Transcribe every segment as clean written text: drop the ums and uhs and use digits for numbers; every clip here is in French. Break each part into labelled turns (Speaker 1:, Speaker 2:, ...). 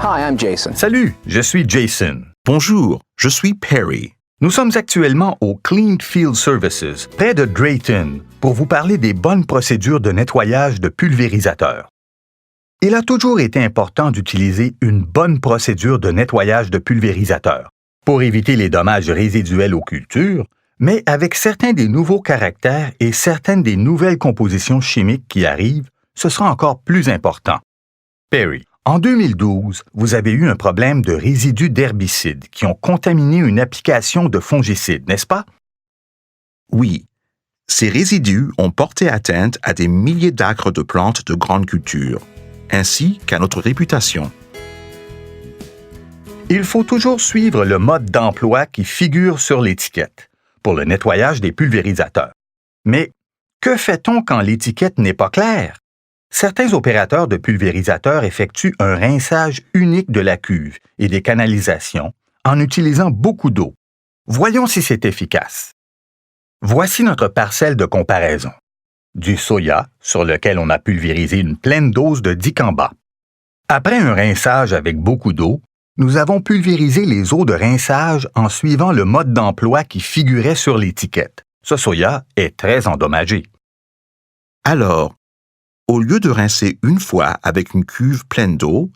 Speaker 1: Hi, I'm Jason.
Speaker 2: Salut, je suis Jason.
Speaker 3: Bonjour, je suis Perry.
Speaker 2: Nous sommes actuellement au Clean Field Services, près de Drayton, pour vous parler des bonnes procédures de nettoyage de pulvérisateurs. Il a toujours été important d'utiliser une bonne procédure de nettoyage de pulvérisateur pour éviter les dommages résiduels aux cultures, mais avec certains des nouveaux caractères et certaines des nouvelles compositions chimiques qui arrivent, ce sera encore plus important. Perry, en 2012, vous avez eu un problème de résidus d'herbicides qui ont contaminé une application de fongicides, n'est-ce pas?
Speaker 3: Oui, ces résidus ont porté atteinte à des milliers d'acres de plantes de grande culture, ainsi qu'à notre réputation.
Speaker 2: Il faut toujours suivre le mode d'emploi qui figure sur l'étiquette pour le nettoyage des pulvérisateurs. Mais que fait-on quand l'étiquette n'est pas claire? Certains opérateurs de pulvérisateurs effectuent un rinçage unique de la cuve et des canalisations en utilisant beaucoup d'eau. Voyons si c'est efficace. Voici notre parcelle de comparaison. Du soya, sur lequel on a pulvérisé une pleine dose de dicamba. Après un rinçage avec beaucoup d'eau, nous avons pulvérisé les eaux de rinçage en suivant le mode d'emploi qui figurait sur l'étiquette. Ce soya est très endommagé.
Speaker 3: Alors, au lieu de rincer une fois avec une cuve pleine d'eau,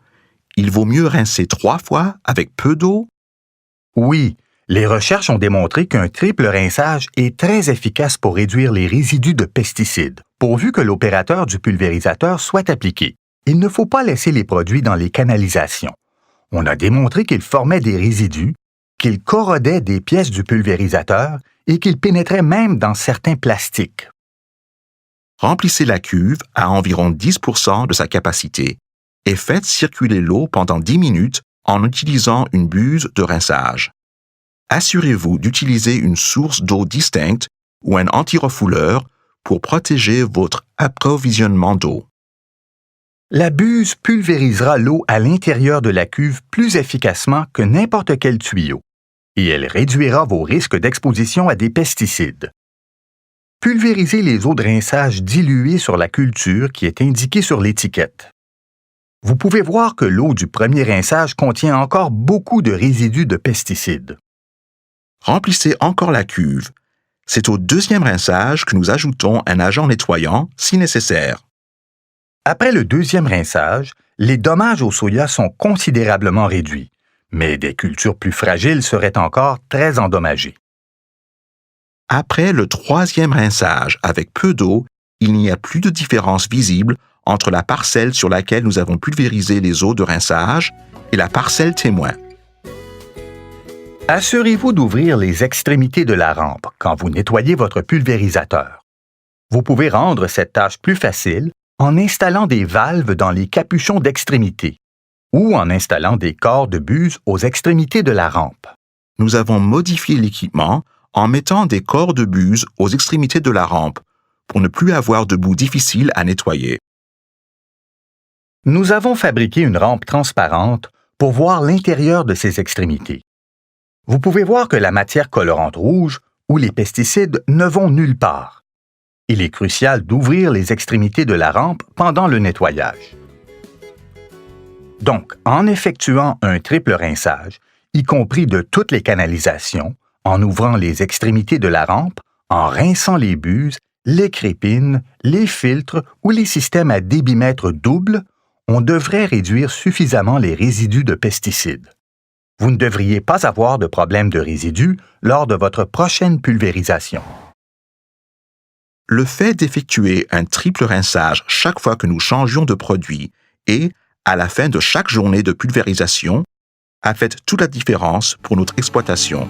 Speaker 3: il vaut mieux rincer 3 fois avec peu d'eau?
Speaker 2: Oui, les recherches ont démontré qu'un triple rinçage est très efficace pour réduire les résidus de pesticides, pourvu que l'opérateur du pulvérisateur soit appliqué. Il ne faut pas laisser les produits dans les canalisations. On a démontré qu'ils formaient des résidus, qu'ils corrodaient des pièces du pulvérisateur et qu'ils pénétraient même dans certains plastiques.
Speaker 3: Remplissez la cuve à environ 10% de sa capacité et faites circuler l'eau pendant 10 minutes en utilisant une buse de rinçage. Assurez-vous d'utiliser une source d'eau distincte ou un antirefouleur pour protéger votre approvisionnement d'eau.
Speaker 2: La buse pulvérisera l'eau à l'intérieur de la cuve plus efficacement que n'importe quel tuyau, et elle réduira vos risques d'exposition à des pesticides. Pulvérisez les eaux de rinçage diluées sur la culture qui est indiquée sur l'étiquette. Vous pouvez voir que l'eau du premier rinçage contient encore beaucoup de résidus de pesticides.
Speaker 3: Remplissez encore la cuve. C'est au deuxième rinçage que nous ajoutons un agent nettoyant si nécessaire.
Speaker 2: Après le deuxième rinçage, les dommages au soya sont considérablement réduits, mais des cultures plus fragiles seraient encore très endommagées.
Speaker 3: Après le troisième rinçage avec peu d'eau, il n'y a plus de différence visible entre la parcelle sur laquelle nous avons pulvérisé les eaux de rinçage et la parcelle témoin.
Speaker 2: Assurez-vous d'ouvrir les extrémités de la rampe quand vous nettoyez votre pulvérisateur. Vous pouvez rendre cette tâche plus facile en installant des valves dans les capuchons d'extrémité ou en installant des corps de buse aux extrémités de la rampe.
Speaker 3: Nous avons modifié l'équipement en mettant des corps de buse aux extrémités de la rampe pour ne plus avoir de bout difficile à nettoyer.
Speaker 2: Nous avons fabriqué une rampe transparente pour voir l'intérieur de ces extrémités. Vous pouvez voir que la matière colorante rouge ou les pesticides ne vont nulle part. Il est crucial d'ouvrir les extrémités de la rampe pendant le nettoyage. Donc, en effectuant un triple rinçage, y compris de toutes les canalisations, en ouvrant les extrémités de la rampe, en rinçant les buses, les crépines, les filtres ou les systèmes à débitmètre double, on devrait réduire suffisamment les résidus de pesticides. Vous ne devriez pas avoir de problème de résidus lors de votre prochaine pulvérisation.
Speaker 3: Le fait d'effectuer un triple rinçage chaque fois que nous changions de produit et, à la fin de chaque journée de pulvérisation, a fait toute la différence pour notre exploitation.